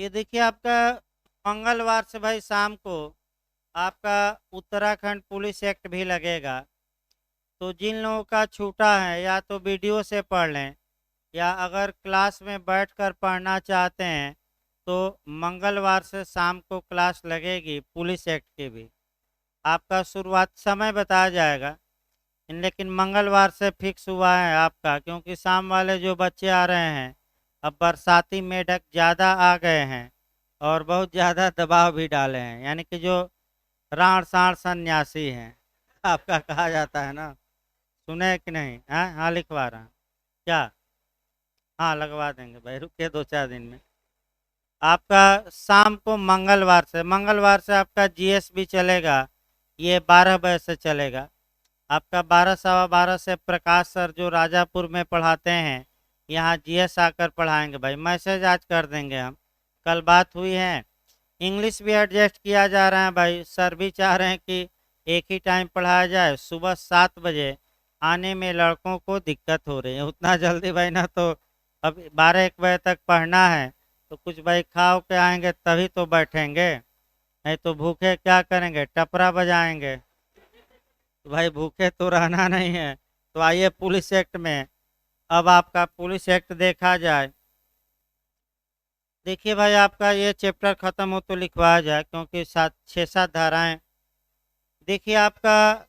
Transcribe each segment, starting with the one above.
ये देखिए आपका मंगलवार से भाई शाम को आपका उत्तराखंड पुलिस एक्ट भी लगेगा। तो जिन लोगों का छूटा है या तो वीडियो से पढ़ लें या अगर क्लास में बैठकर पढ़ना चाहते हैं तो मंगलवार से शाम को क्लास लगेगी पुलिस एक्ट की भी। आपका शुरुआत समय बताया जाएगा, लेकिन मंगलवार से फिक्स हुआ है आपका, क्योंकि शाम वाले जो बच्चे आ रहे हैं अब बरसाती मेढक ज़्यादा आ गए हैं और बहुत ज़्यादा दबाव भी डाले हैं, यानी कि जो राण साण सन्यासी हैं आपका कहा जाता है ना। सुने कि नहीं? हाँ हाँ, लिखवा रहा हूँ क्या? हाँ लगवा देंगे भाई, रुकिए 2-4 दिन में। आपका शाम को मंगलवार से आपका जीएस भी चलेगा। ये 12 बजे से चलेगा। आपका 12 सवा 12 से प्रकाश सर जो राजापुर में पढ़ाते हैं यहाँ जीएस आकर पढ़ाएंगे भाई। मैसेज आज कर देंगे हम, कल बात हुई है। इंग्लिश भी एडजस्ट किया जा रहा है भाई, सर भी चाह रहे हैं कि एक ही टाइम पढ़ाया जाए। सुबह 7 बजे आने में लड़कों को दिक्कत हो रही है, उतना जल्दी भाई ना, तो अब 12-1 बजे तक पढ़ना है तो कुछ भाई खाओ के आएंगे तभी तो बैठेंगे, नहीं तो भूखे क्या करेंगे, टपरा बजाएंगे। तो भाई भूखे तो रहना नहीं है। तो आइए पुलिस एक्ट में, अब आपका पुलिस एक्ट देखा जाए। देखिए भाई आपका ये चैप्टर खत्म हो तो लिखवाया जाए, क्योंकि 7-6-7 धाराएं। देखिए आपका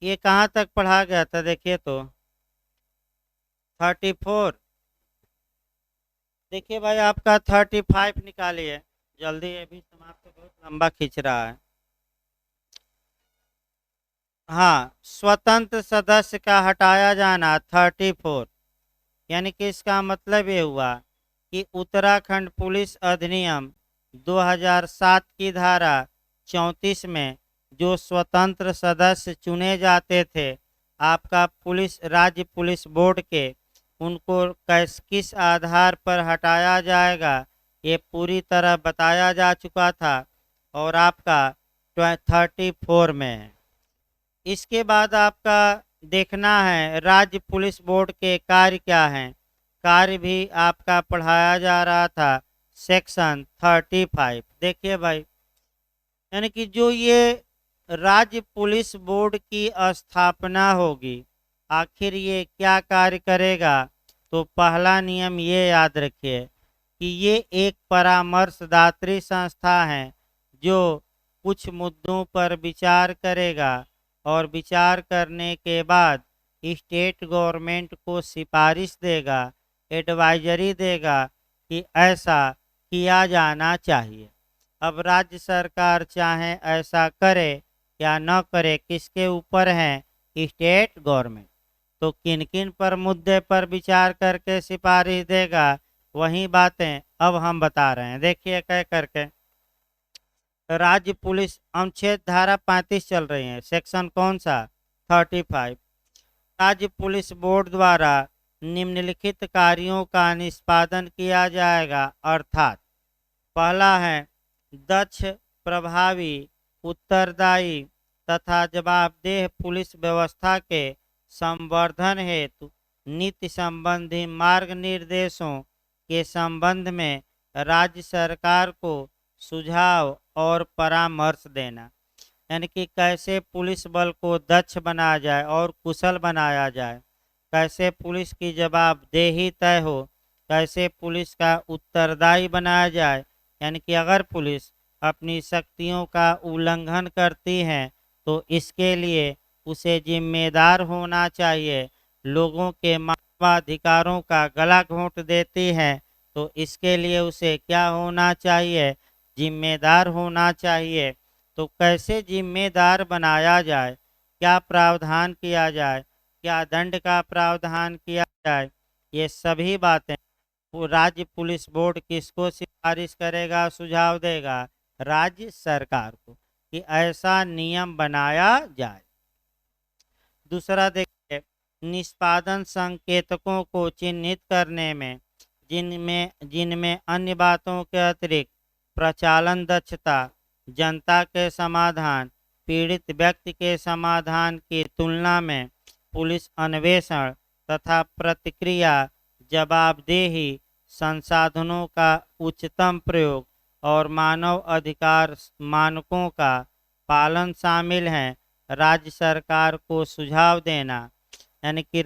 ये कहाँ तक पढ़ा गया था, देखिए तो 34। देखिए भाई आपका 35 निकालिए जल्दी, ये भी समाप्त, बहुत लंबा खींच रहा है। हाँ, स्वतंत्र सदस्य का हटाया जाना 34, यानी कि इसका मतलब ये हुआ कि उत्तराखंड पुलिस अधिनियम 2007 की धारा 34 में जो स्वतंत्र सदस्य चुने जाते थे आपका पुलिस राज्य पुलिस बोर्ड के, उनको किस आधार पर हटाया जाएगा ये पूरी तरह बताया जा चुका था और आपका 34 में है। इसके बाद आपका देखना है राज्य पुलिस बोर्ड के कार्य क्या हैं। कार्य भी आपका पढ़ाया जा रहा था सेक्शन 35। देखिए भाई, यानी कि जो ये राज्य पुलिस बोर्ड की स्थापना होगी, आखिर ये क्या कार्य करेगा। तो पहला नियम ये याद रखिए कि ये एक परामर्शदात्री संस्था है जो कुछ मुद्दों पर विचार करेगा और विचार करने के बाद स्टेट गवर्नमेंट को सिफारिश देगा, एडवाइजरी देगा कि ऐसा किया जाना चाहिए। अब राज्य सरकार चाहे ऐसा करे या न करे, किसके ऊपर है? State government. तो किन किन पर मुद्दे पर विचार करके सिफारिश देगा, वही बातें अब हम बता रहे हैं। देखिए कह करके राज्य पुलिस अनुच्छेद धारा 35 चल रही है, सेक्शन कौन सा? 35। राज्य पुलिस बोर्ड द्वारा निम्नलिखित कार्यों का निष्पादन किया जाएगा, अर्थात पहला है दक्ष, प्रभावी, उत्तरदायी तथा जवाबदेह पुलिस व्यवस्था के संवर्धन हेतु नीति संबंधी मार्ग निर्देशों के संबंध में राज्य सरकार को सुझाव और परामर्श देना, यानी कि कैसे पुलिस बल को दक्ष बनाया जाए और कुशल बनाया जाए, कैसे पुलिस की जवाबदेही तय हो, कैसे पुलिस का उत्तरदायी बनाया जाए, यानी कि अगर पुलिस अपनी शक्तियों का उल्लंघन करती है तो इसके लिए उसे जिम्मेदार होना चाहिए। लोगों के मानवाधिकारों का गला घोंट देती है तो इसके लिए उसे क्या होना चाहिए? जिम्मेदार होना चाहिए। तो कैसे जिम्मेदार बनाया जाए, क्या प्रावधान किया जाए, क्या दंड का प्रावधान किया जाए, ये सभी बातें वो राज्य पुलिस बोर्ड किसको सिफारिश करेगा, सुझाव देगा? राज्य सरकार को, कि ऐसा नियम बनाया जाए। दूसरा देखिए, निष्पादन संकेतकों को चिन्हित करने में जिनमें जिनमें अन्य बातों के अतिरिक्त प्रचालन दक्षता, जनता के समाधान, पीड़ित व्यक्ति के समाधान की तुलना में पुलिस अन्वेषण तथा प्रतिक्रिया, जवाबदेही, संसाधनों का उच्चतम प्रयोग और मानव अधिकार मानकों का पालन शामिल है। राज्य सरकार को सुझाव देना, यानी कि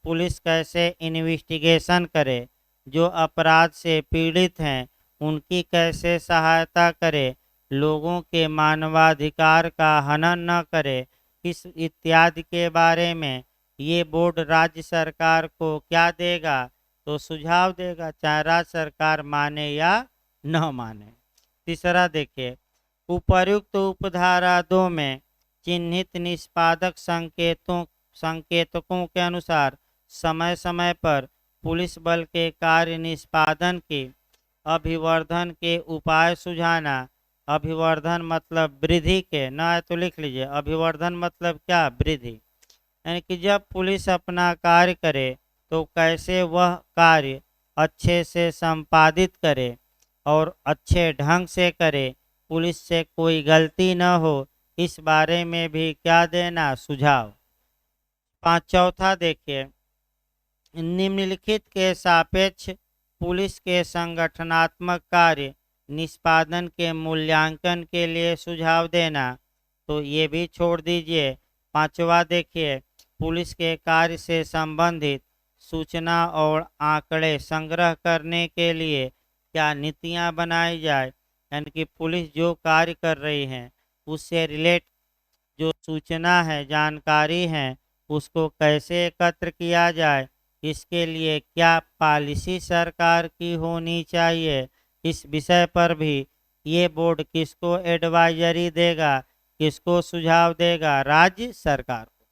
पुलिस कैसे इन्वेस्टिगेशन करे, जो अपराध से पीड़ित हैं उनकी कैसे सहायता करे, लोगों के मानवाधिकार का हनन न करे, इस इत्यादि के बारे में ये बोर्ड राज्य सरकार को क्या देगा, तो सुझाव देगा, चाहे राज्य सरकार माने या न माने। तीसरा देखिए, उपर्युक्त उपधारा 2 में चिन्हित निष्पादक संकेतकों के अनुसार समय समय पर पुलिस बल के कार्य निष्पादन के अभिवर्धन के उपाय सुझाना। अभिवर्धन मतलब वृद्धि के, न है तो लिख लीजिए, अभिवर्धन मतलब क्या, वृद्धि। यानी कि जब पुलिस अपना कार्य करे तो कैसे वह कार्य अच्छे से संपादित करे और अच्छे ढंग से करे, पुलिस से कोई गलती न हो, इस बारे में भी क्या देना, सुझाव। चौथा देखिए, निम्नलिखित के सापेक्ष पुलिस के संगठनात्मक कार्य निष्पादन के मूल्यांकन के लिए सुझाव देना, तो ये भी छोड़ दीजिए। पांचवा देखिए, पुलिस के कार्य से संबंधित सूचना और आंकड़े संग्रह करने के लिए क्या नीतियां बनाई जाए, यानी कि पुलिस जो कार्य कर रही है उससे रिलेट जो सूचना है, जानकारी है, उसको कैसे एकत्र किया जाए, इसके लिए क्या पॉलिसी सरकार की होनी चाहिए, इस विषय पर भी ये बोर्ड किसको एडवाइजरी देगा, किसको सुझाव देगा, राज्य सरकार को।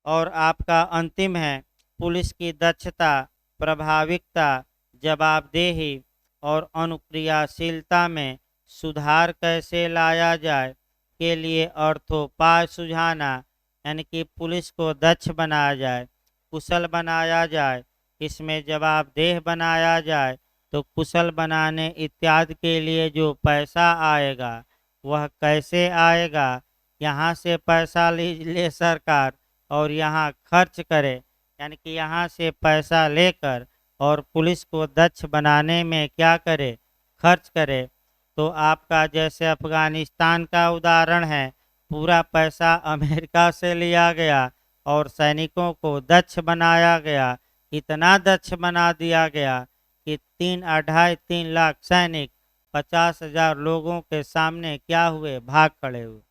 और आपका अंतिम है, पुलिस की दक्षता, प्रभाविकता, जवाबदेही और अनुक्रियाशीलता में सुधार कैसे लाया जाए के लिए अर्थोपाय सुझाना, यानी कि पुलिस को दक्ष बनाया जाए, कुशल बनाया जाए, इसमें जवाबदेह बनाया जाए, तो कुशल बनाने इत्यादि के लिए जो पैसा आएगा वह कैसे आएगा, यहाँ से पैसा ले सरकार और यहाँ खर्च करे, यानी कि यहाँ से पैसा लेकर और पुलिस को दक्ष बनाने में क्या करे, खर्च करे। तो आपका जैसे अफगानिस्तान का उदाहरण है, पूरा पैसा अमेरिका से लिया गया और सैनिकों को दक्ष बनाया गया, इतना दक्ष बना दिया गया कि 3-2.5-3 लाख सैनिक 50,000 लोगों के सामने क्या हुए, भाग खड़े हुए।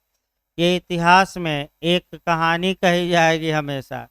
ये इतिहास में एक कहानी कही जाएगी हमेशा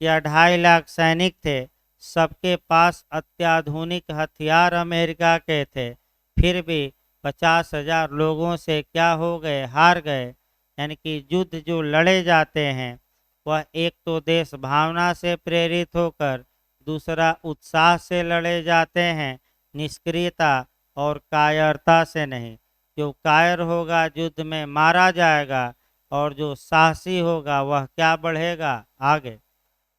कि 2.5 लाख सैनिक थे, सबके पास अत्याधुनिक हथियार अमेरिका के थे, फिर भी 50,000 लोगों से क्या हो गए, हार गए। यानी कि युद्ध जो लड़े जाते हैं वह एक तो देश भावना से प्रेरित होकर, दूसरा उत्साह से लड़े जाते हैं, निष्क्रियता और कायरता से नहीं। जो कायर होगा युद्ध में मारा जाएगा और जो साहसी होगा वह क्या बढ़ेगा आगे।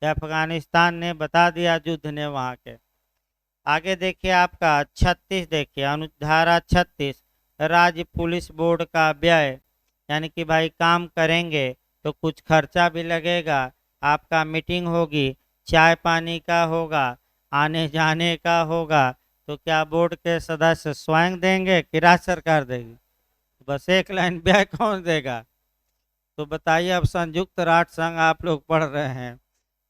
अफगानिस्तान ने बता दिया युद्ध ने वहाँ के। आगे देखिए आपका 36 देखिए, अनुधारा 36, राज्य पुलिस बोर्ड का व्यय, यानी कि भाई काम करेंगे तो कुछ खर्चा भी लगेगा, आपका मीटिंग होगी, चाय पानी का होगा, आने जाने का होगा, तो क्या बोर्ड के सदस्य स्वयं देंगे कि राज्य सरकार देगी, बस एक लाइन व्यय कौन देगा। तो बताइए, अब संयुक्त राष्ट्र संघ आप लोग पढ़ रहे हैं,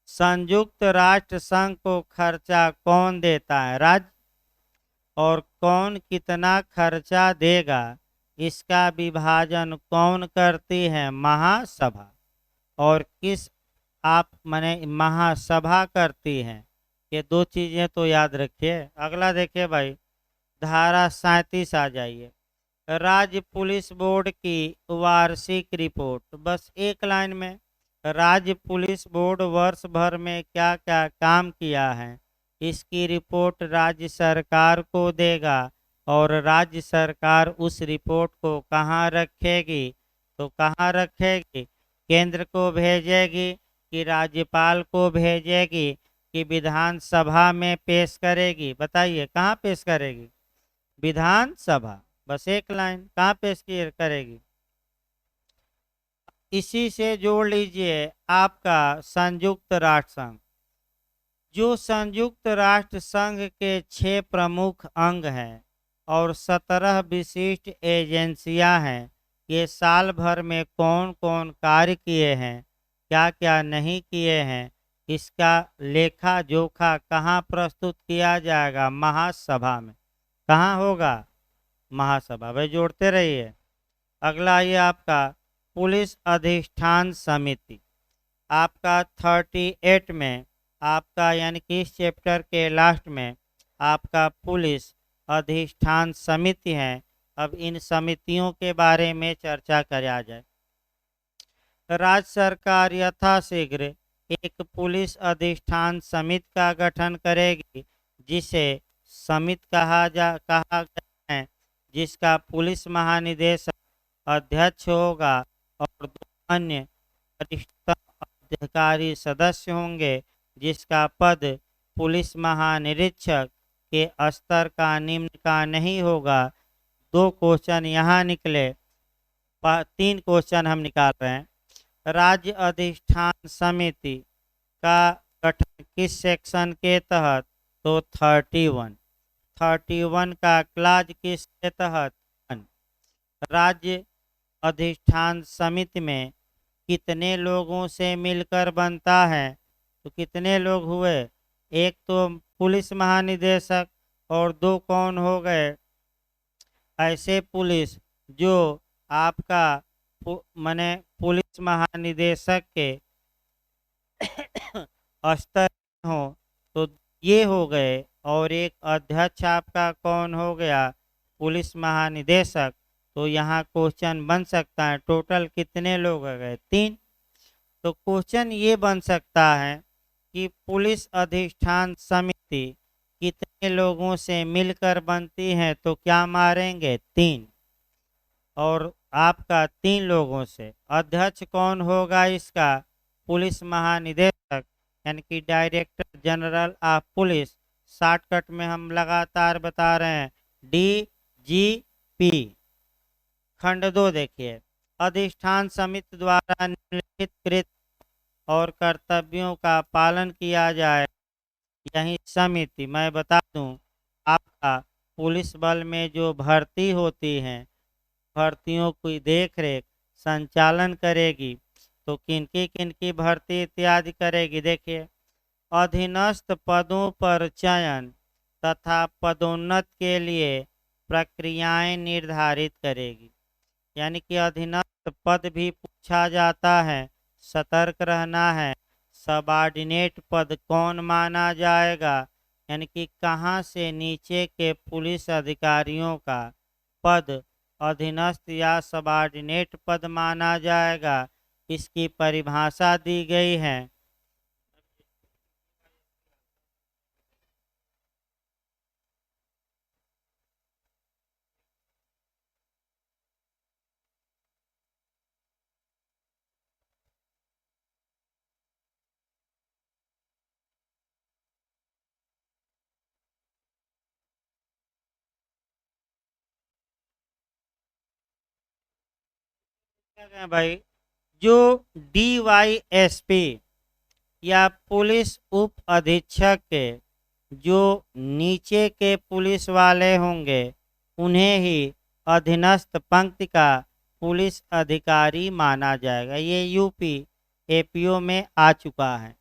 संयुक्त राष्ट्र संघ को खर्चा कौन देता है, राज्य, और कौन कितना खर्चा देगा इसका विभाजन कौन करती है, महासभा, और किस आप माने महासभा करती हैं। ये दो चीजें तो याद रखिए। अगला देखिए भाई, धारा 37 आ जाइए, राज्य पुलिस बोर्ड की वार्षिक रिपोर्ट, बस एक लाइन में, राज्य पुलिस बोर्ड वर्ष भर में क्या क्या काम किया है इसकी रिपोर्ट राज्य सरकार को देगा, और राज्य सरकार उस रिपोर्ट को कहाँ रखेगी, तो कहाँ रखेगी, केंद्र को भेजेगी कि राज्यपाल को भेजेगी कि विधानसभा में पेश करेगी, बताइए कहाँ पेश करेगी, विधानसभा, बस एक लाइन, कहाँ पेश करेगी। इसी से जोड़ लीजिए आपका संयुक्त राष्ट्र संघ, जो संयुक्त राष्ट्र संघ के 6 प्रमुख अंग हैं और 17 विशिष्ट एजेंसियां हैं, ये साल भर में कौन कौन कार्य किए हैं, क्या क्या नहीं किए हैं, इसका लेखा जोखा कहाँ प्रस्तुत किया जाएगा? महासभा में। कहाँ होगा? महासभा। भाई जोड़ते रहिए। अगला ये आपका पुलिस अधिष्ठान समिति, आपका 38 में आपका यानी कि इस चैप्टर के लास्ट में आपका पुलिस अधिष्ठान समिति है। अब इन समितियों के बारे में चर्चा करा जाए। राज्य सरकार यथाशीघ्र एक पुलिस अधिष्ठान समिति का गठन करेगी, जिसे समिति कहा गया है, जिसका पुलिस महानिदेशक अध्यक्ष होगा और 2 अन्य वरिष्ठतम अधिकारी सदस्य होंगे, जिसका पद पुलिस महानिरीक्षक के स्तर का निम्न का नहीं होगा। 2 क्वेश्चन यहाँ निकले, 3 क्वेश्चन हम निकाल रहे हैं। राज्य अधिष्ठान समिति का गठन किस सेक्शन के तहत? तो 31 का क्लाज किसके तहत? राज्य अधिष्ठान समिति में कितने लोगों से मिलकर बनता है? तो कितने लोग हुए? एक तो पुलिस महानिदेशक और 2 कौन हो गए? ऐसे पुलिस जो आपका माने पुलिस महानिदेशक के स्तर हो, तो ये हो गए। और एक अध्यक्ष आपका कौन हो गया? पुलिस महानिदेशक। तो यहाँ क्वेश्चन बन सकता है टोटल कितने लोग हो गए? 3। तो क्वेश्चन ये बन सकता है कि पुलिस अधिष्ठान समिति कितने लोगों से मिलकर बनती है? तो क्या मारेंगे? 3। और आपका 3 लोगों से। अध्यक्ष कौन होगा इसका? पुलिस महानिदेशक यानी कि director general of police. Shortcut में हम लगातार बता रहे हैं DGP। खंड 2 देखिए, अधिष्ठान समिति द्वारा निम्नलिखित कृत और कर्तव्यों का पालन किया जाए। यही समिति, मैं बता दूं, आपका पुलिस बल में जो भर्ती होती हैं, भर्तियों की देख रेख संचालन करेगी। तो किनकी किनकी भर्ती इत्यादि करेगी? देखिए, अधीनस्थ पदों पर चयन तथा पदोन्नत के लिए प्रक्रियाएं निर्धारित करेगी। यानी कि अधीनस्थ पद भी पूछा जाता है, सतर्क रहना है। सबऑर्डिनेट पद कौन माना जाएगा? यानी कि कहाँ से नीचे के पुलिस अधिकारियों का पद अधीनस्थ या सबऑर्डिनेट पद माना जाएगा, इसकी परिभाषा दी गई है। भाई, जो DYSP या पुलिस उप अधीक्षक के जो नीचे के पुलिस वाले होंगे, उन्हें ही अधीनस्थ पंक्ति का पुलिस अधिकारी माना जाएगा। ये यूपी APO में आ चुका है।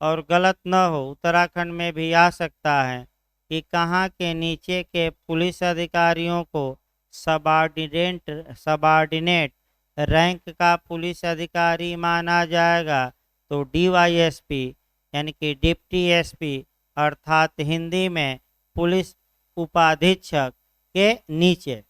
और गलत न हो, उत्तराखंड में भी आ सकता है कि कहाँ के नीचे के पुलिस अधिकारियों को सबऑर्डिनेट रैंक का पुलिस अधिकारी माना जाएगा। तो DYSP यानी कि डिप्टी SP, अर्थात हिंदी में पुलिस उपाधीक्षक के नीचे।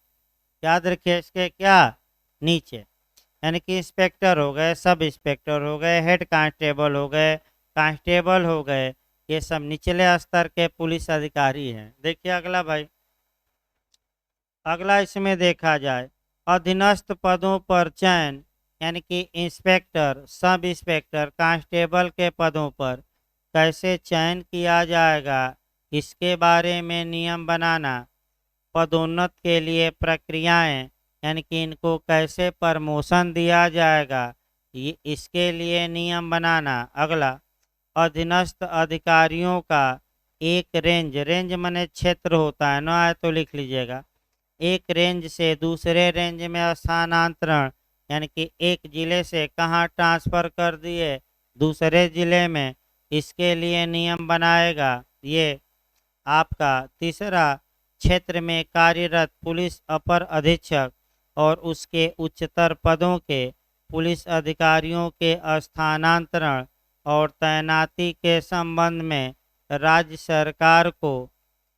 याद रखिए इसके क्या नीचे, यानी कि इंस्पेक्टर हो गए, सब इंस्पेक्टर हो गए, हेड कांस्टेबल हो गए, कांस्टेबल हो गए, ये सब निचले स्तर के पुलिस अधिकारी हैं। देखिए अगला भाई, अगला इसमें देखा जाए अधीनस्थ पदों पर चयन, यानी कि इंस्पेक्टर, सब इंस्पेक्टर, कांस्टेबल के पदों पर कैसे चयन किया जाएगा, इसके बारे में नियम बनाना। पदोन्नत के लिए प्रक्रियाएं, यानी कि इनको कैसे प्रमोशन दिया जाएगा, ये इसके लिए नियम बनाना। अगला, अधीनस्थ अधिकारियों का एक रेंज माने क्षेत्र होता है, ना आए तो लिख लीजिएगा, एक रेंज से दूसरे रेंज में स्थानांतरण, यानी कि एक जिले से कहाँ ट्रांसफर कर दिए दूसरे जिले में, इसके लिए नियम बनाएगा। ये आपका तीसरा, क्षेत्र में कार्यरत पुलिस अपर अधीक्षक और उसके उच्चतर पदों के पुलिस अधिकारियों के स्थानांतरण और तैनाती के संबंध में राज्य सरकार को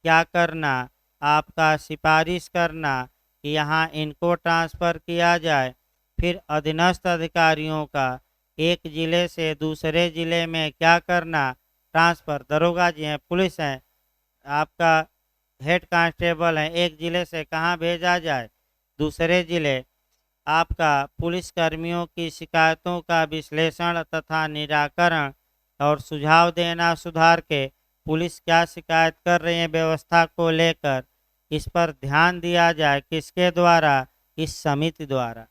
क्या करना, आपका सिफारिश करना कि यहाँ इनको ट्रांसफ़र किया जाए। फिर अधीनस्थ अधिकारियों का एक ज़िले से दूसरे ज़िले में क्या करना, ट्रांसफ़र। दरोगा जी हैं, पुलिस हैं, आपका हेड कांस्टेबल हैं, एक ज़िले से कहाँ भेजा जाए, दूसरे ज़िले। आपका पुलिस कर्मियों की शिकायतों का विश्लेषण तथा निराकरण और सुझाव देना, सुधार के पुलिस क्या शिकायत कर रही है व्यवस्था को लेकर, इस पर ध्यान दिया जाए। किसके द्वारा, इस समिति द्वारा।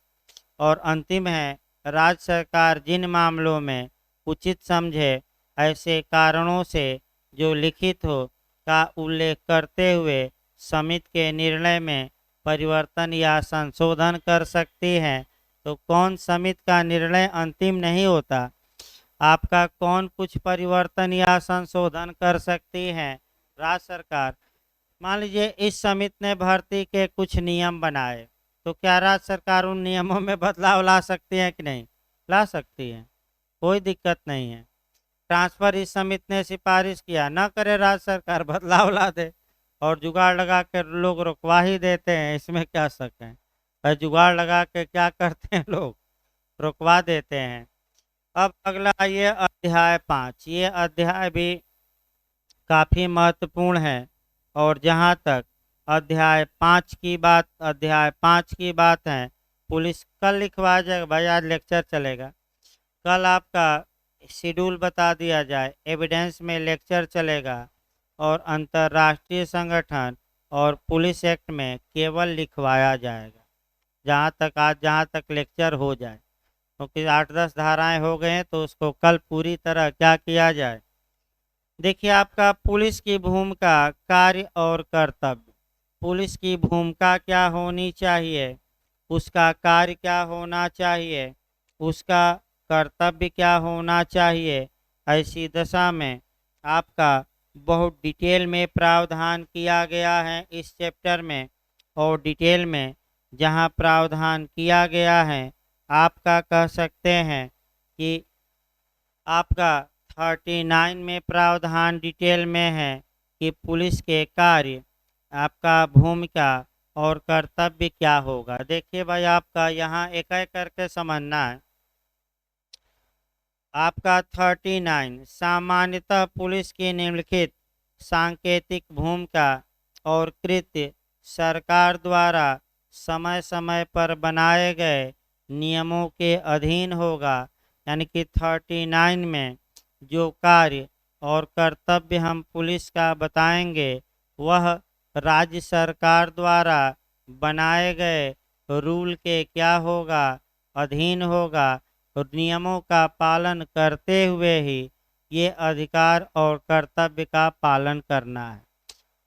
और अंतिम है, राज्य सरकार जिन मामलों में उचित समझे ऐसे कारणों से जो लिखित हो का उल्लेख करते हुए समिति के निर्णय में परिवर्तन या संशोधन कर सकती है। तो कौन समिति का निर्णय अंतिम नहीं होता, आपका कौन कुछ परिवर्तन या संशोधन कर सकती है, राज्य सरकार। मान लीजिए इस समिति ने भर्ती के कुछ नियम बनाए, तो क्या राज्य सरकार उन नियमों में बदलाव ला सकती है कि नहीं, ला सकती है, कोई दिक्कत नहीं है। ट्रांसफर इस समिति ने सिफारिश किया, न करे राज्य सरकार, बदलाव ला दे, और जुगाड़ लगा के लोग रुकवा ही देते हैं, इसमें क्या शक है। और जुगाड़ लगा के क्या करते हैं लोग, रुकवा देते हैं। अब अगला ये अध्याय 5, ये अध्याय भी काफ़ी महत्वपूर्ण है। और जहाँ तक अध्याय 5 की बात है, पुलिस कल लिखवा जाएगा भाई, आज लेक्चर चलेगा, कल आपका शेड्यूल बता दिया जाए, एविडेंस में लेक्चर चलेगा, और अंतर्राष्ट्रीय संगठन और पुलिस एक्ट में केवल लिखवाया जाएगा, जहाँ तक लेक्चर हो जाए, क्योंकि 8-10 धाराएं हो गए हैं, तो उसको कल पूरी तरह क्या किया जाए। देखिए आपका पुलिस की भूमिका, कार्य और कर्तव्य। पुलिस की भूमिका क्या होनी चाहिए, उसका कार्य क्या होना चाहिए, उसका कर्तव्य क्या होना चाहिए, ऐसी दशा में आपका बहुत डिटेल में प्रावधान किया गया है इस चैप्टर में। और डिटेल में जहां प्रावधान किया गया है, आपका कह सकते हैं कि आपका 39 में प्रावधान डिटेल में है कि पुलिस के कार्य, आपका भूमिका और कर्तव्य क्या होगा। देखिए भाई, आपका यहाँ एक एक करके समझना है। आपका 39, सामान्यतः पुलिस की निम्नलिखित सांकेतिक भूमिका और कृत्य सरकार द्वारा समय समय पर बनाए गए नियमों के अधीन होगा। यानी कि 39 में जो कार्य और कर्तव्य हम पुलिस का बताएंगे, वह राज्य सरकार द्वारा बनाए गए रूल के क्या होगा, अधीन होगा, और नियमों का पालन करते हुए ही ये अधिकार और कर्तव्य का पालन करना है।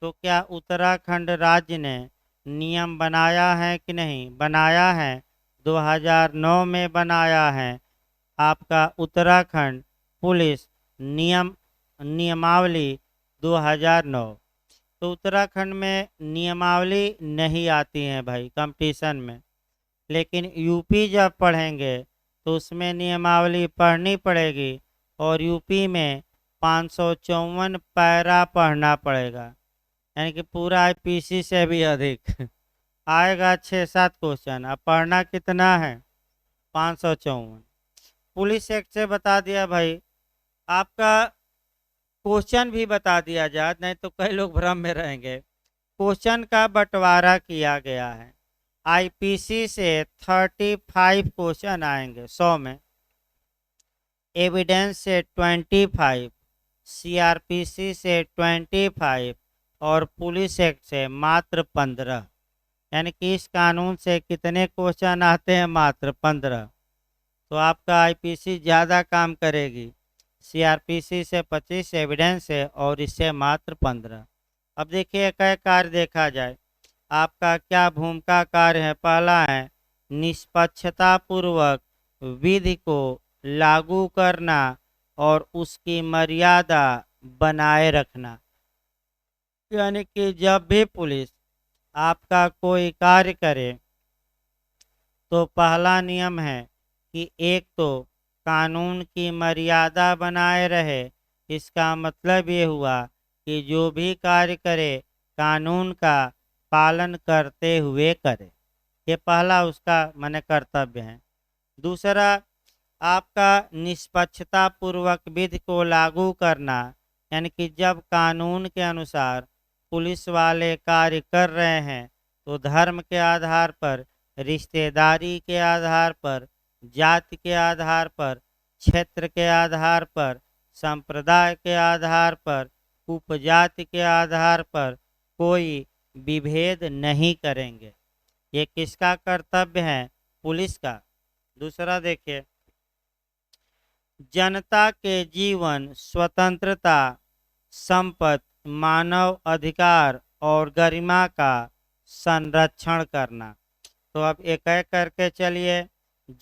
तो क्या उत्तराखंड राज्य ने नियम बनाया है कि नहीं, बनाया है, 2009 में बनाया है आपका उत्तराखंड पुलिस नियमावली 2009। तो उत्तराखंड में नियमावली नहीं आती है भाई कंपटीशन में, लेकिन यूपी जब पढ़ेंगे तो उसमें नियमावली पढ़नी पड़ेगी, और यूपी में 554 पैरा पढ़ना पड़ेगा, यानी कि पूरा आईपीसी से भी अधिक आएगा, 6-7 क्वेश्चन। अब पढ़ना कितना है, 554। पुलिस एक्ट से बता दिया भाई, आपका क्वेश्चन भी बता दिया जाए, नहीं तो कई लोग भ्रम में रहेंगे। क्वेश्चन का बंटवारा किया गया है, आईपीसी से 35 क्वेश्चन आएंगे 100 में, एविडेंस से 25, सीआरपीसी से 25 और पुलिस एक्ट से मात्र 15। यानी कि इस कानून से कितने क्वेश्चन आते हैं, मात्र 15। तो आपका आईपीसी ज़्यादा काम करेगी। सीआरपीसी से 25 एविडेंस है और इससे मात्र 15। अब देखिए एक एक कार्य देखा जाए, आपका क्या भूमिका कार्य है। पहला है निष्पक्षता पूर्वक विधि को लागू करना और उसकी मर्यादा बनाए रखना। यानी कि जब भी पुलिस आपका कोई कार्य करे तो पहला नियम है कि एक तो कानून की मर्यादा बनाए रहे। इसका मतलब ये हुआ कि जो भी कार्य करे कानून का पालन करते हुए करे। ये पहला उसका माने कर्तव्य है। दूसरा, आपका निष्पक्षता पूर्वक विधि को लागू करना, यानी कि जब कानून के अनुसार पुलिस वाले कार्य कर रहे हैं तो धर्म के आधार पर, रिश्तेदारी के आधार पर, जाति के आधार पर, क्षेत्र के आधार पर, संप्रदाय के आधार पर, उपजाति के आधार पर कोई विभेद नहीं करेंगे। ये किसका कर्तव्य है? पुलिस का। दूसरा देखिए, जनता के जीवन, स्वतंत्रता, संपत्ति, मानव अधिकार और गरिमा का संरक्षण करना। तो अब एक एक करके चलिए।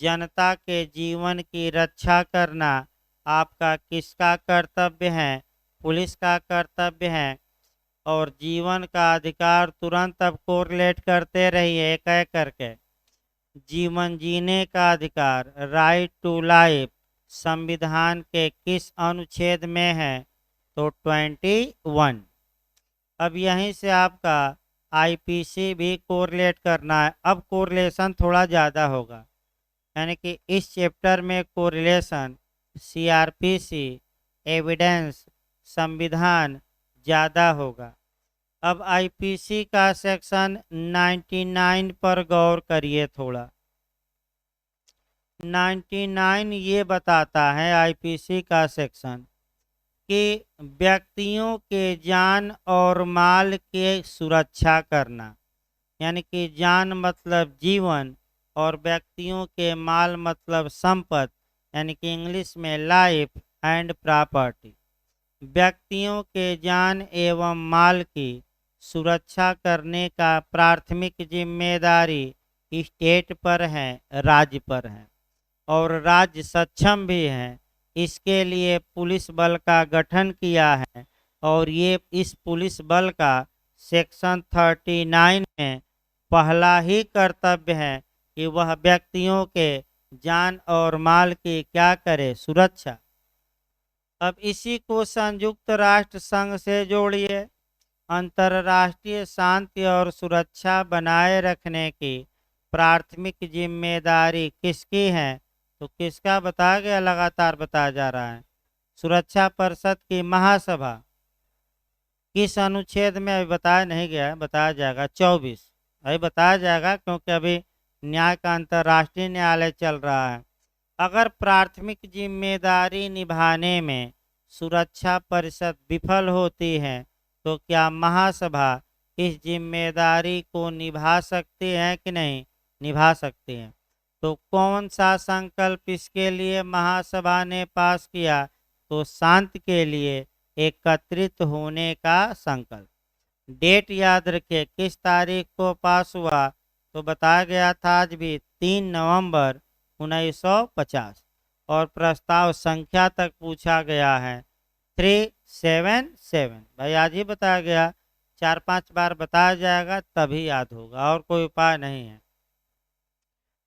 जनता के जीवन की रक्षा करना आपका किसका कर्तव्य है? पुलिस का कर्तव्य है। और जीवन का अधिकार तुरंत अब कोरिलेट करते रहिए एक एक करके। जीवन जीने का अधिकार, राइट टू लाइफ, संविधान के किस अनुच्छेद में है? तो 21। अब यहीं से आपका आईपीसी भी कोरिलेट करना है। अब कोरिलेशन थोड़ा ज़्यादा होगा, यानी कि इस चैप्टर में कोरिलेशन सीआरपीसी, एविडेंस, संविधान ज़्यादा होगा। अब आईपीसी का सेक्शन 99 पर गौर करिए थोड़ा। 99 ये बताता है आईपीसी का सेक्शन कि व्यक्तियों के जान और माल के सुरक्षा करना, यानी कि जान मतलब जीवन और व्यक्तियों के माल मतलब संपत्ति, यानी कि इंग्लिश में लाइफ एंड प्रॉपर्टी। व्यक्तियों के जान एवं माल की सुरक्षा करने का प्राथमिक जिम्मेदारी स्टेट पर है, राज्य पर है, और राज्य सक्षम भी है। इसके लिए पुलिस बल का गठन किया है और ये इस पुलिस बल का सेक्शन 39 में पहला ही कर्तव्य है कि वह व्यक्तियों के जान और माल की क्या करे? सुरक्षा। अब इसी को संयुक्त राष्ट्र संघ से जोड़िए। अंतर्राष्ट्रीय शांति और सुरक्षा बनाए रखने की प्राथमिक जिम्मेदारी किसकी है? तो किसका बताया गया? लगातार बताया जा रहा है, सुरक्षा परिषद की महासभा। किस अनुच्छेद में अभी बताया नहीं गया, बताया जाएगा 24। अभी बताया जाएगा क्योंकि अभी न्याय का अंतर्राष्ट्रीय न्यायालय चल रहा है। अगर प्राथमिक जिम्मेदारी निभाने में सुरक्षा परिषद विफल होती है तो क्या महासभा इस जिम्मेदारी को निभा सकती है कि नहीं? निभा सकती है। तो कौन सा संकल्प इसके लिए महासभा ने पास किया? तो शांति के लिए एकत्रित होने का संकल्प। डेट याद रखिए, किस तारीख को पास हुआ? तो बताया गया था आज भी 3 नवंबर 1950। और प्रस्ताव संख्या तक पूछा गया है 377। भाई आज ही बताया गया, 4-5 बार बताया जाएगा तभी याद होगा, और कोई उपाय नहीं है।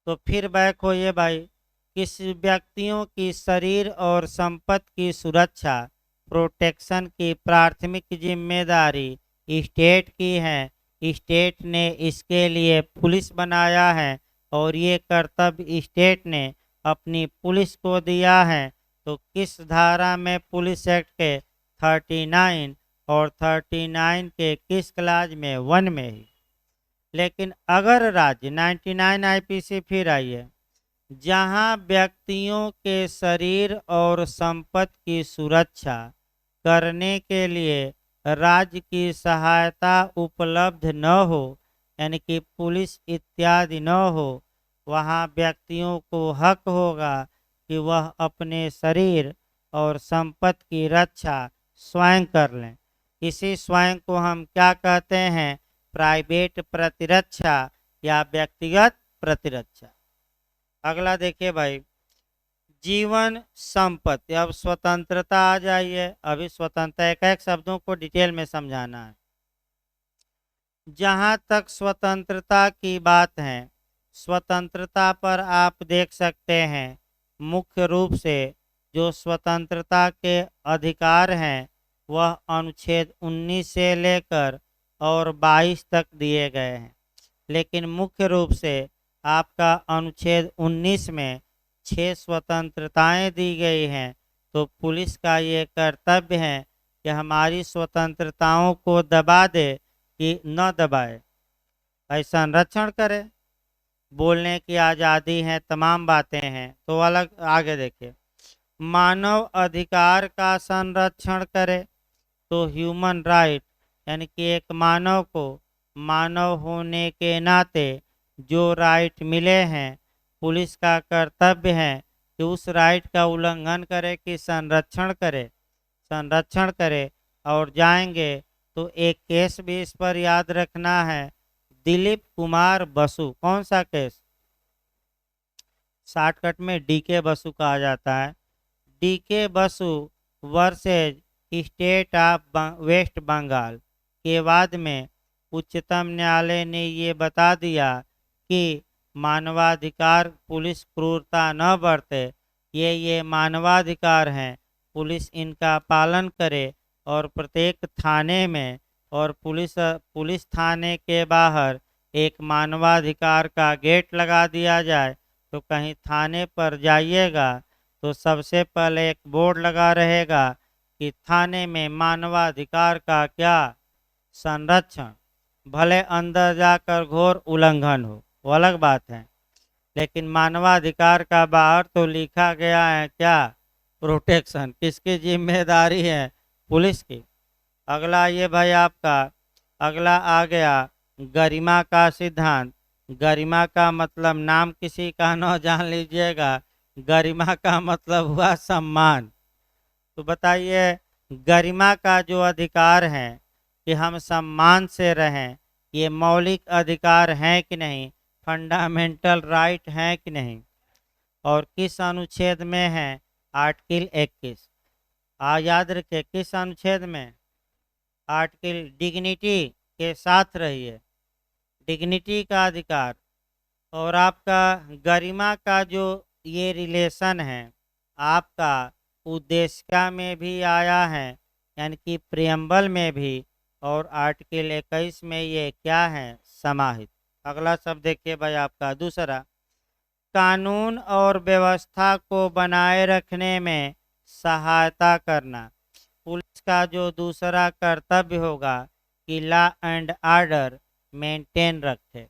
तो फिर बैक होइए भाई। किस व्यक्तियों की शरीर और संपत्ति की सुरक्षा, प्रोटेक्शन की प्राथमिक जिम्मेदारी स्टेट की है। स्टेट ने इसके लिए पुलिस बनाया है और ये कर्तव्य स्टेट ने अपनी पुलिस को दिया है। तो किस धारा में? पुलिस एक्ट के 39 और 39 के किस क्लाज में? 1 में ही। लेकिन अगर राज्य 99 आईपीसी फिर आई है, जहां व्यक्तियों के शरीर और संपत्ति की सुरक्षा करने के लिए राज्य की सहायता उपलब्ध न हो, यानी कि पुलिस इत्यादि न हो, वहां व्यक्तियों को हक होगा कि वह अपने शरीर और संपत्ति की रक्षा स्वयं कर लें। इसी स्वयं को हम क्या कहते हैं? प्राइवेट प्रतिरक्षा या व्यक्तिगत प्रतिरक्षा। अगला देखिए भाई, जीवन संपत्ति। अब स्वतंत्रता आ जाइए। अभी स्वतंत्रता एक एक शब्दों को डिटेल में समझाना है। जहां तक स्वतंत्रता की बात है, स्वतंत्रता पर आप देख सकते हैं मुख्य रूप से जो स्वतंत्रता के अधिकार हैं वह अनुच्छेद 19 से लेकर और 22 तक दिए गए हैं। लेकिन मुख्य रूप से आपका अनुच्छेद 19 में 6 स्वतंत्रताएं दी गई हैं। तो पुलिस का ये कर्तव्य है कि हमारी स्वतंत्रताओं को दबा दे कि न दबाए, ऐसा संरक्षण करे। बोलने की आज़ादी है, तमाम बातें हैं। तो अलग आगे देखिए, मानव अधिकार का संरक्षण करे। तो ह्यूमन राइट, यानी कि एक मानव को मानव होने के नाते जो राइट मिले हैं, पुलिस का कर्तव्य है कि उस राइट का उल्लंघन करे कि संरक्षण करे, संरक्षण करे। और जाएंगे तो एक केस भी इस पर याद रखना है, दिलीप कुमार बसु। कौन सा केस? शॉर्टकट में डीके बसु कहा जाता है। DK Basu versus state of West Bengal के बाद में उच्चतम न्यायालय ने ये बता दिया कि मानवाधिकार, पुलिस क्रूरता न बरते, ये मानवाधिकार हैं, पुलिस इनका पालन करे। और प्रत्येक थाने में और पुलिस थाने के बाहर एक मानवाधिकार का गेट लगा दिया जाए। तो कहीं थाने पर जाइएगा तो सबसे पहले एक बोर्ड लगा रहेगा कि थाने में मानवाधिकार का क्या संरक्षण। भले अंदर जाकर घोर उल्लंघन हो, वो अलग बात है, लेकिन मानवाधिकार का बाहर तो लिखा गया है क्या? प्रोटेक्शन। किसकी जिम्मेदारी है? पुलिस की। अगला ये भाई आपका, अगला आ गया गरिमा का सिद्धांत। गरिमा का मतलब नाम किसी का न जान लीजिएगा, गरिमा का मतलब हुआ सम्मान। तो बताइए, गरिमा का जो अधिकार है कि हम सम्मान से रहें, ये मौलिक अधिकार है कि नहीं? फंडामेंटल राइट है कि नहीं? और किस अनुच्छेद में है? आर्टिकल 21। याद रखिए किस अनुच्छेद में? आर्टिकल डिग्निटी के साथ रहिए, डिग्निटी का अधिकार। और आपका गरिमा का जो ये रिलेशन है आपका उद्देशिका में भी आया है, यानी कि प्रियम्बल में भी, और आर्टिकल 21 में ये क्या है? समाहित। अगला शब्द देखिए भाई आपका दूसरा, कानून और व्यवस्था को बनाए रखने में सहायता करना। पुलिस का जो दूसरा कर्तव्य होगा कि लॉ एंड ऑर्डर मेंटेन रखे।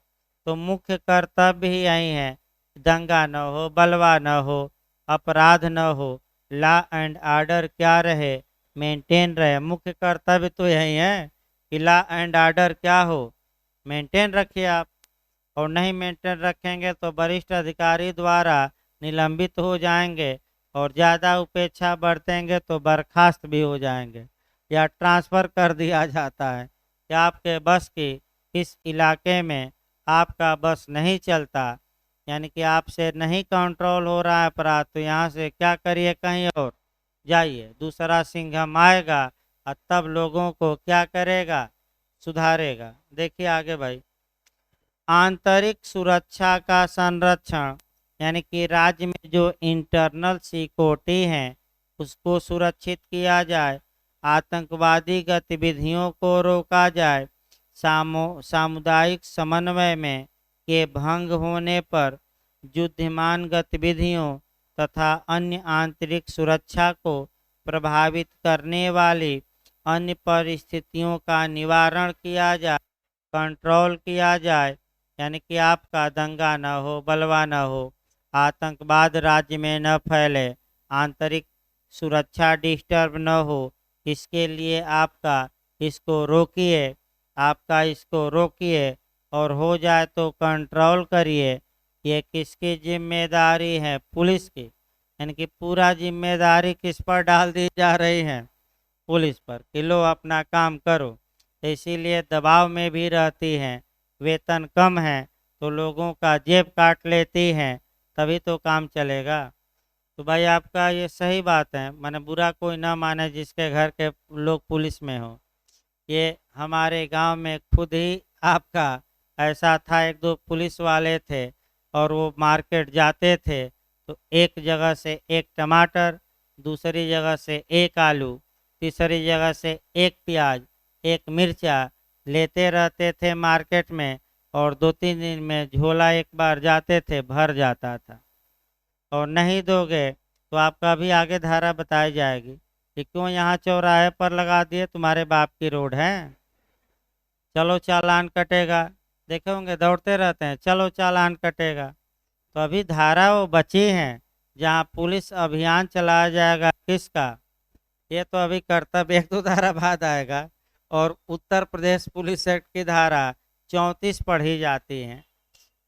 तो मुख्य कर्तव्य ही यही है, दंगा न हो, बलवा न हो, अपराध न हो, लॉ एंड ऑर्डर क्या रहे? मेंटेन रहे। मुख्य कर्तव्य तो यही है कि लॉ एंड ऑर्डर क्या हो? मेंटेन रखिए आप। और नहीं मेंटेन रखेंगे तो वरिष्ठ अधिकारी द्वारा निलंबित हो जाएंगे, और ज़्यादा उपेक्षा बरतेंगे तो बर्खास्त भी हो जाएंगे या ट्रांसफ़र कर दिया जाता है कि आपके बस की इस इलाके में आपका बस नहीं चलता, यानी कि आपसे नहीं कंट्रोल हो रहा है अपराध, तो यहाँ से क्या करिए, कहीं और जाइए। दूसरा सिंघम आएगा और तब लोगों को क्या करेगा? सुधारेगा। देखिए आगे भाई, आंतरिक सुरक्षा का संरक्षण, यानी कि राज्य में जो इंटरनल सिक्योरिटी है उसको सुरक्षित किया जाए, आतंकवादी गतिविधियों को रोका जाए, सामुदायिक समन्वय में के भंग होने पर युद्धमान गतिविधियों तथा अन्य आंतरिक सुरक्षा को प्रभावित करने वाली अन्य परिस्थितियों का निवारण किया जाए, कंट्रोल किया जाए। यानी कि आपका दंगा न हो, बलवा न हो, आतंकवाद राज्य में न फैले, आंतरिक सुरक्षा डिस्टर्ब न हो, इसके लिए आपका इसको रोकिए, आपका इसको रोकिए, और हो जाए तो कंट्रोल करिए। ये किसकी जिम्मेदारी है? पुलिस की। यानी कि पूरा जिम्मेदारी किस पर डाल दी जा रही है, पुलिस पर, कि लो अपना काम करो। तो इसीलिए दबाव में भी रहती हैं, वेतन कम है तो लोगों का जेब काट लेती हैं, तभी तो काम चलेगा। तो भाई आपका ये सही बात है, मैंने बुरा कोई ना माने जिसके घर के लोग पुलिस में हो। ये हमारे गांव में खुद ही आपका ऐसा था, एक दो पुलिस वाले थे और वो मार्केट जाते थे तो एक जगह से एक टमाटर, दूसरी जगह से एक आलू, तीसरी जगह से एक प्याज, एक मिर्चा लेते रहते थे मार्केट में, और 2-3 दिन में झोला एक बार जाते थे भर जाता था। और नहीं दोगे तो आपका भी आगे धारा बताई जाएगी कि क्यों यहाँ चौराहे पर लगा दिए, तुम्हारे बाप की रोड है, चलो चालान कटेगा। देखे होंगे दौड़ते रहते हैं, चलो चालान कटेगा। तो अभी धारा वो बची हैं जहाँ पुलिस अभियान चलाया जाएगा किसका, ये तो अभी कर्तव्य एक दो धारा बाद आएगा। और उत्तर प्रदेश पुलिस एक्ट की धारा 34 पढ़ी जाती है,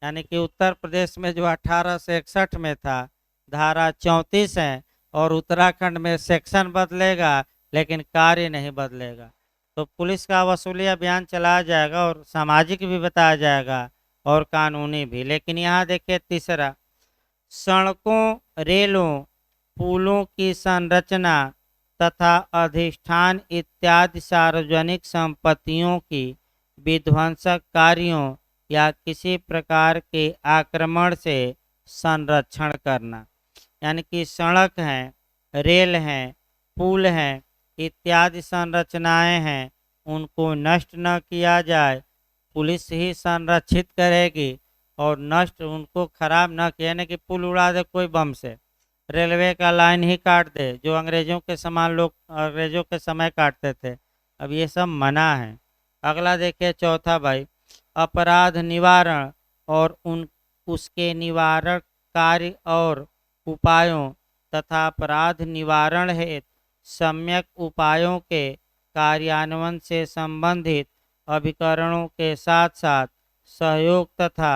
यानी कि उत्तर प्रदेश में जो 1861 में था धारा 34 है, और उत्तराखंड में सेक्शन बदलेगा लेकिन कार्य नहीं बदलेगा। तो पुलिस का वसूली अभियान चलाया जाएगा और सामाजिक भी बताया जाएगा और कानूनी भी। लेकिन यहाँ देखिए तीसरा, सड़कों, रेलों, पुलों की संरचना तथा अधिष्ठान इत्यादि सार्वजनिक संपत्तियों की विध्वंसक कार्यों या किसी प्रकार के आक्रमण से संरक्षण करना। यानी कि सड़क हैं, रेल हैं, पुल हैं, इत्यादि संरचनाएं हैं, उनको नष्ट न किया जाए, पुलिस ही संरक्षित करेगी। और नष्ट उनको खराब न किया, यानी कि पुल उड़ा दे कोई बम से, रेलवे का लाइन ही काट दे, जो अंग्रेजों के समान लोग अंग्रेजों के समय काटते थे, अब ये सब मना है। अगला देखिए चौथा भाई, अपराध निवारण और उसके निवारण कार्य और उपायों तथा अपराध निवारण हेतु सम्यक उपायों के कार्यान्वयन से संबंधित अभिकरणों के साथ साथ सहयोग तथा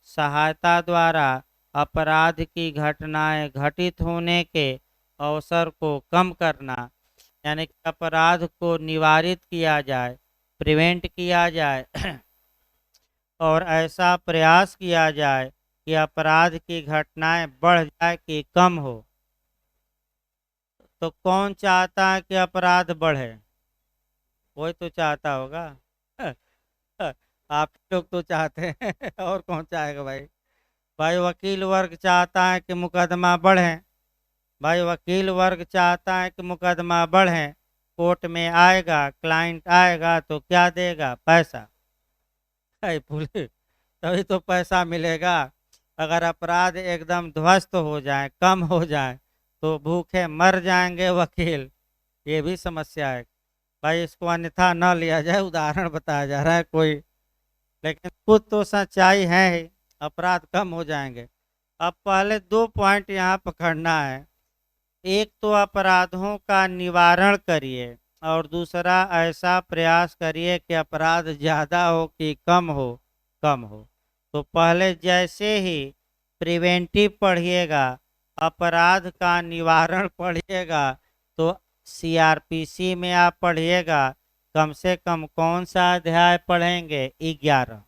सहायता द्वारा अपराध की घटनाएं घटित होने के अवसर को कम करना। यानी कि अपराध को निवारित किया जाए, प्रिवेंट किया जाए और ऐसा प्रयास किया जाए कि अपराध की घटनाएं बढ़ जाए कि कम हो। तो कौन चाहता है कि अपराध बढ़े, कोई तो चाहता होगा आप लोग तो चाहते हैं और कौन चाहेगा भाई। भाई वकील वर्ग चाहता है कि मुकदमा बढ़े, भाई वकील वर्ग चाहता है कि मुकदमा बढ़े, कोर्ट में आएगा, क्लाइंट आएगा तो क्या देगा, पैसा, पुलिस, तभी तो पैसा मिलेगा। अगर अपराध एकदम ध्वस्त हो जाए, कम हो जाए, तो भूखे मर जाएंगे वकील, ये भी समस्या है भाई। इसको अन्यथा न लिया जाए, उदाहरण बताया जा रहा है कोई, लेकिन कुछ तो सच्चाई है ही, अपराध कम हो जाएंगे। अब पहले 2 पॉइंट यहाँ पकड़ना है, एक तो अपराधों का निवारण करिए और दूसरा ऐसा प्रयास करिए कि अपराध ज़्यादा हो कि कम हो, कम हो। तो पहले जैसे ही प्रिवेंटिव पढ़िएगा, अपराध का निवारण पढ़िएगा, तो सीआरपीसी में आप पढ़िएगा कम से कम कौन सा अध्याय पढ़ेंगे, 11,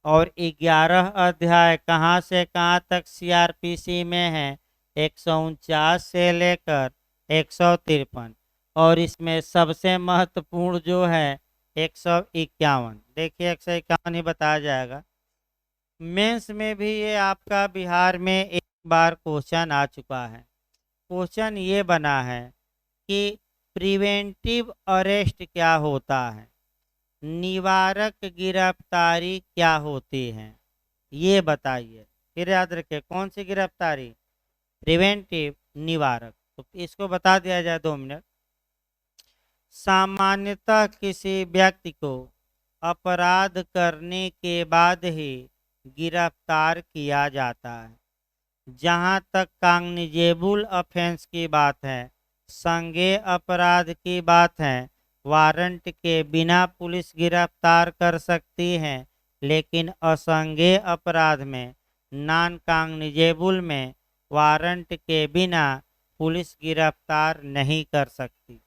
और 11 अध्याय कहाँ से कहाँ तक सीआरपीसी में है, 149 से लेकर 153, और इसमें सबसे महत्वपूर्ण जो है 151। देखिए 151 ही बताया जाएगा। मेंस में भी ये आपका बिहार में एक बार क्वेश्चन आ चुका है। क्वेश्चन ये बना है कि प्रिवेंटिव अरेस्ट क्या होता है, निवारक गिरफ्तारी क्या होती है, ये बताइए। फिर याद रखिए कौन सी गिरफ्तारी, प्रिवेंटिव, निवारक। तो इसको बता दिया जाए 2 मिनट। सामान्यतः किसी व्यक्ति को अपराध करने के बाद ही गिरफ्तार किया जाता है। जहां तक कॉग्निजेबल ऑफेंस की बात है, संज्ञेय अपराध की बात है, वारंट के बिना पुलिस गिरफ्तार कर सकती है, लेकिन असंज्ञेय अपराध में, नॉन कॉग्निजेबल में वारंट के बिना पुलिस गिरफ्तार नहीं कर सकती।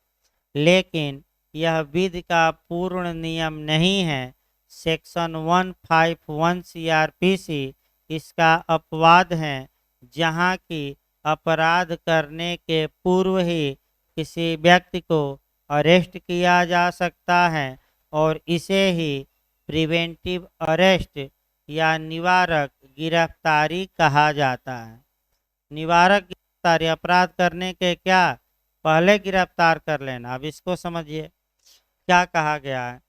लेकिन यह विधि का पूर्ण नियम नहीं है। सेक्शन 151 सीआरपीसी इसका अपवाद है, जहां की अपराध करने के पूर्व ही किसी व्यक्ति को अरेस्ट किया जा सकता है और इसे ही प्रिवेंटिव अरेस्ट या निवारक गिरफ्तारी कहा जाता है। निवारक गिरफ्तारी अपराध करने के क्या पहले गिरफ्तार कर लेना। अब इसको समझिए क्या कहा गया है।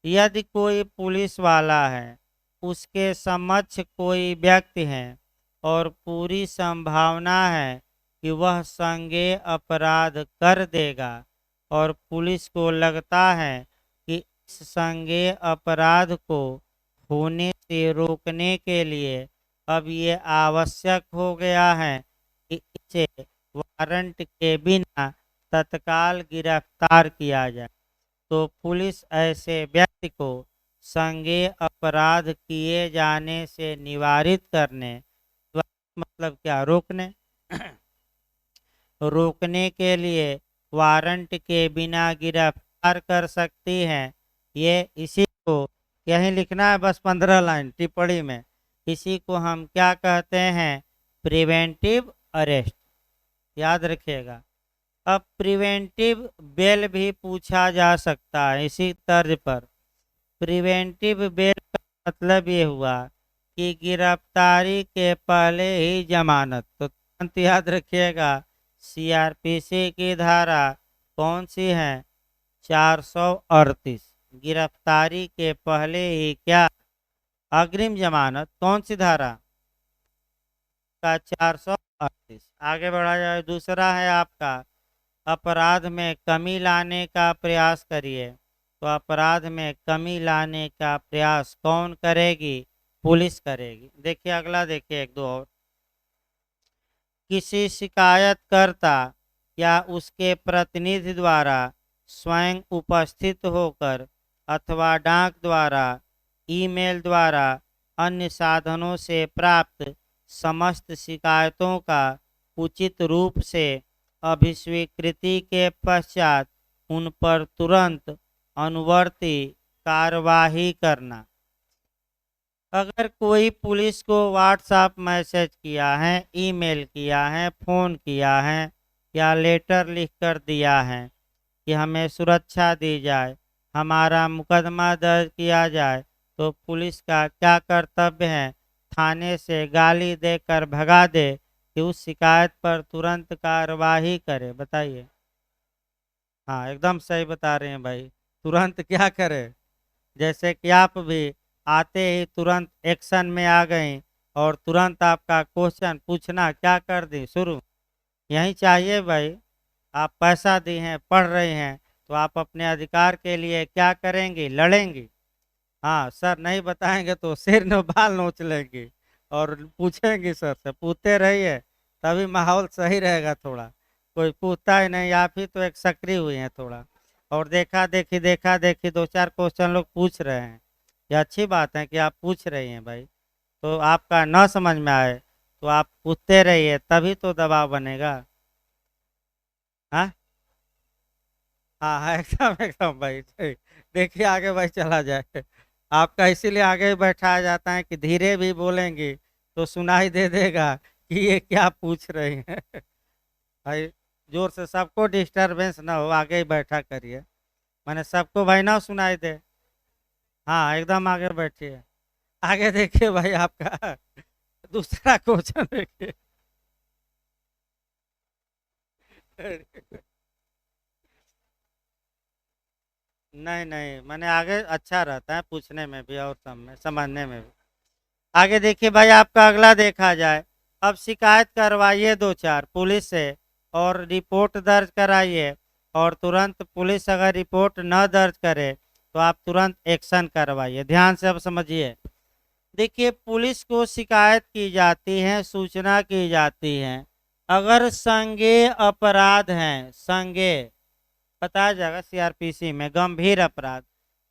यदि कोई पुलिस वाला है, उसके समक्ष कोई व्यक्ति है और पूरी संभावना है कि वह संज्ञेय अपराध कर देगा और पुलिस को लगता है कि इस संज्ञेय अपराध को होने से रोकने के लिए अब ये आवश्यक हो गया है कि इसे वारंट के बिना तत्काल गिरफ्तार किया जाए, तो पुलिस ऐसे व्यक्ति को संज्ञेय अपराध किए जाने से निवारित करने, मतलब क्या, रोकने रोकने के लिए वारंट के बिना गिरफ्तार कर सकती है। ये इसी को यही लिखना है, बस 15 लाइन टिप्पणी में। इसी को हम क्या कहते हैं? Preventive arrest. याद रखिएगा। अब प्रिवेंटिव बेल भी पूछा जा सकता है इसी तर्ज पर। प्रिवेंटिव बेल का मतलब ये हुआ कि गिरफ्तारी के पहले ही जमानत। तो तुरंत याद रखिएगा, सीआरपीसी की धारा कौन सी है? 438। गिरफ्तारी के पहले ही क्या? अग्रिम जमानत। कौन सी धारा का? 438। आगे बढ़ा जाए। दूसरा है आपका, अपराध में कमी लाने का प्रयास करिए। तो अपराध में कमी लाने का प्रयास कौन करेगी? पुलिस करेगी। देखिए अगला, देखिए एक दो और। किसी शिकायतकर्ता या उसके प्रतिनिधि द्वारा स्वयं उपस्थित होकर अथवा डाक द्वारा, ईमेल द्वारा, अन्य साधनों से प्राप्त समस्त शिकायतों का उचित रूप से अभिस्वीकृति के पश्चात उन पर तुरंत अनुवर्ती कार्यवाही करना। अगर कोई पुलिस को व्हाट्सएप मैसेज किया है, ईमेल किया है, फ़ोन किया है या लेटर लिख कर दिया है कि हमें सुरक्षा दी जाए, हमारा मुकदमा दर्ज किया जाए, तो पुलिस का क्या कर्तव्य है? थाने से गाली देकर भगा दे कि उस शिकायत पर तुरंत कार्यवाही करे? बताइए। हाँ, एकदम सही बता रहे हैं भाई। तुरंत क्या करे? जैसे कि आप भी आते ही तुरंत एक्शन में आ गई और तुरंत आपका क्वेश्चन पूछना क्या कर दी शुरू। यही चाहिए भाई। आप पैसा दी हैं, पढ़ रहे हैं, तो आप अपने अधिकार के लिए क्या करेंगी? लड़ेंगी। हाँ, सर नहीं बताएंगे तो सिर न बाल नोच लेंगी और पूछेंगी सर से। पूछते रहिए, तभी माहौल सही रहेगा। थोड़ा कोई पूछता ही नहीं, आप ही तो एक सक्रिय हुई हैं थोड़ा। और देखा देखी 2-4 क्वेश्चन लोग पूछ रहे हैं। ये अच्छी बात है कि आप पूछ रही हैं भाई। तो आपका न समझ में आए तो आप पूछते रहिए, तभी तो दबाव बनेगा। हाँ हाँ हाँ, एकदम एकदम भाई सही। देखिए आगे भाई चला जाए। आपका इसीलिए आगे ही बैठाया जाता है कि धीरे भी बोलेंगे तो सुनाई दे देगा कि ये क्या पूछ रही हैं। भाई जोर से, सबको डिस्टरबेंस ना हो, आगे ही बैठा करिए। मैंने सबको भाई ना सुनाई दे। हाँ, एकदम आगे बैठिए। आगे देखिए भाई आपका दूसरा क्वेश्चन देखिए। नहीं नहीं, मैंने आगे अच्छा रहता है पूछने में भी और सब में, समझने में भी। आगे देखिए भाई आपका अगला देखा जाए। अब शिकायत करवाइए 2-4 पुलिस से और रिपोर्ट दर्ज कराइए, और तुरंत पुलिस अगर रिपोर्ट न दर्ज करे तो आप तुरंत एक्शन करवाइए। ध्यान से अब समझिए। देखिए पुलिस को शिकायत की जाती है, सूचना की जाती है, अगर संज्ञेय अपराध हैं, संज्ञेय बताया जाएगा सीआरपीसी में, गंभीर अपराध,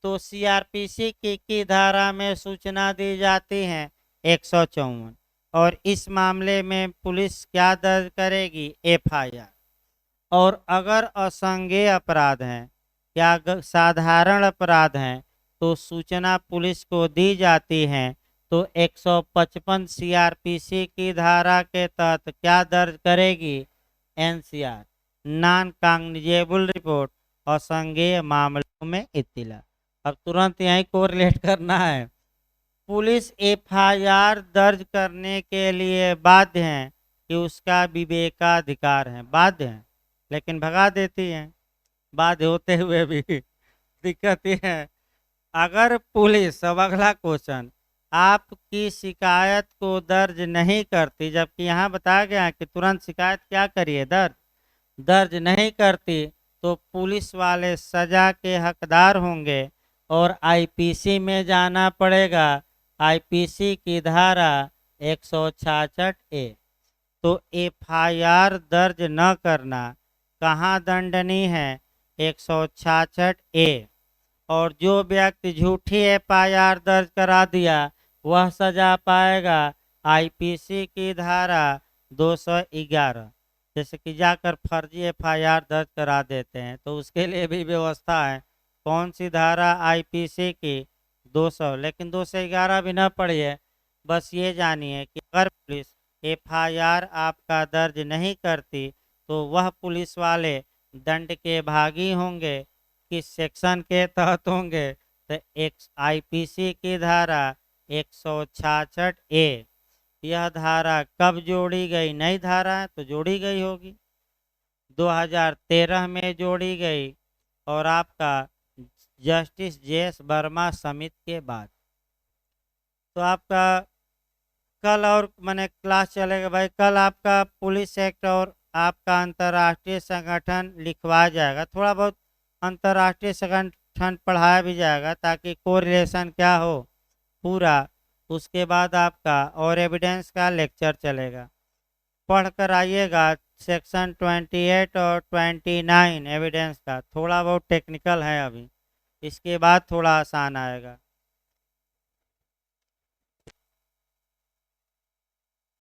तो सीआरपीसी की धारा में सूचना दी जाती है 154। और इस मामले में पुलिस क्या दर्ज करेगी? एफआईआर। और अगर असंज्ञेय अपराध हैं या साधारण अपराध हैं तो सूचना पुलिस को दी जाती है तो 155 सीआरपीसी की धारा के तहत क्या दर्ज करेगी? एनसीआर, नॉन कॉग्निजेबल रिपोर्ट, असंज्ञेय मामलों में इत्तला। अब तुरंत यही कोरिलेट करना है। पुलिस एफआईआर दर्ज करने के लिए बाध्य है कि उसका विवेकाधिकार है, बाध्य है, लेकिन भगा देती है बाध्य होते हुए भी। दिक्कत ये है, अगर पुलिस, अब अगला क्वेश्चन, आपकी शिकायत को दर्ज नहीं करती, जबकि यहाँ बताया गया है कि तुरंत शिकायत क्या करिए? दर्ज नहीं करती तो पुलिस वाले सजा के हकदार होंगे और आईपीसी में जाना पड़ेगा। आईपीसी की धारा 166 ए। तो एफआईआर दर्ज न करना कहाँ दंडनीय है? 166 ए। और जो व्यक्ति झूठी एफआईआर दर्ज करा दिया वह सजा पाएगा आईपीसी की धारा 211। जैसे कि जाकर फर्जी एफआईआर दर्ज करा देते हैं तो उसके लिए भी व्यवस्था है। कौन सी धारा? आईपीसी की 200, लेकिन 211 भी न पढ़िए, बस ये जानिए कि अगर पुलिस एफआईआर आपका दर्ज नहीं करती तो वह पुलिस वाले दंड के भागी होंगे। किस सेक्शन के तहत होंगे? तो एक आईपीसी की धारा 166 ए। यह धारा कब जोड़ी गई? नई धारा है तो जोड़ी गई होगी, 2013 में जोड़ी गई, और आपका जस्टिस जेएस वर्मा समिति के बाद। तो आपका कल और मैंने क्लास चलेगा भाई, कल आपका पुलिस एक्ट और आपका अंतर्राष्ट्रीय संगठन लिखवाया जाएगा। थोड़ा बहुत अंतर्राष्ट्रीय संगठन पढ़ाया भी जाएगा ताकि कोरिलेशन क्या हो पूरा। उसके बाद आपका और एविडेंस का लेक्चर चलेगा, पढ़ कर आइएगा। सेक्शन 28 और 29 एविडेंस का थोड़ा बहुत टेक्निकल है अभी, इसके बाद थोड़ा आसान आएगा।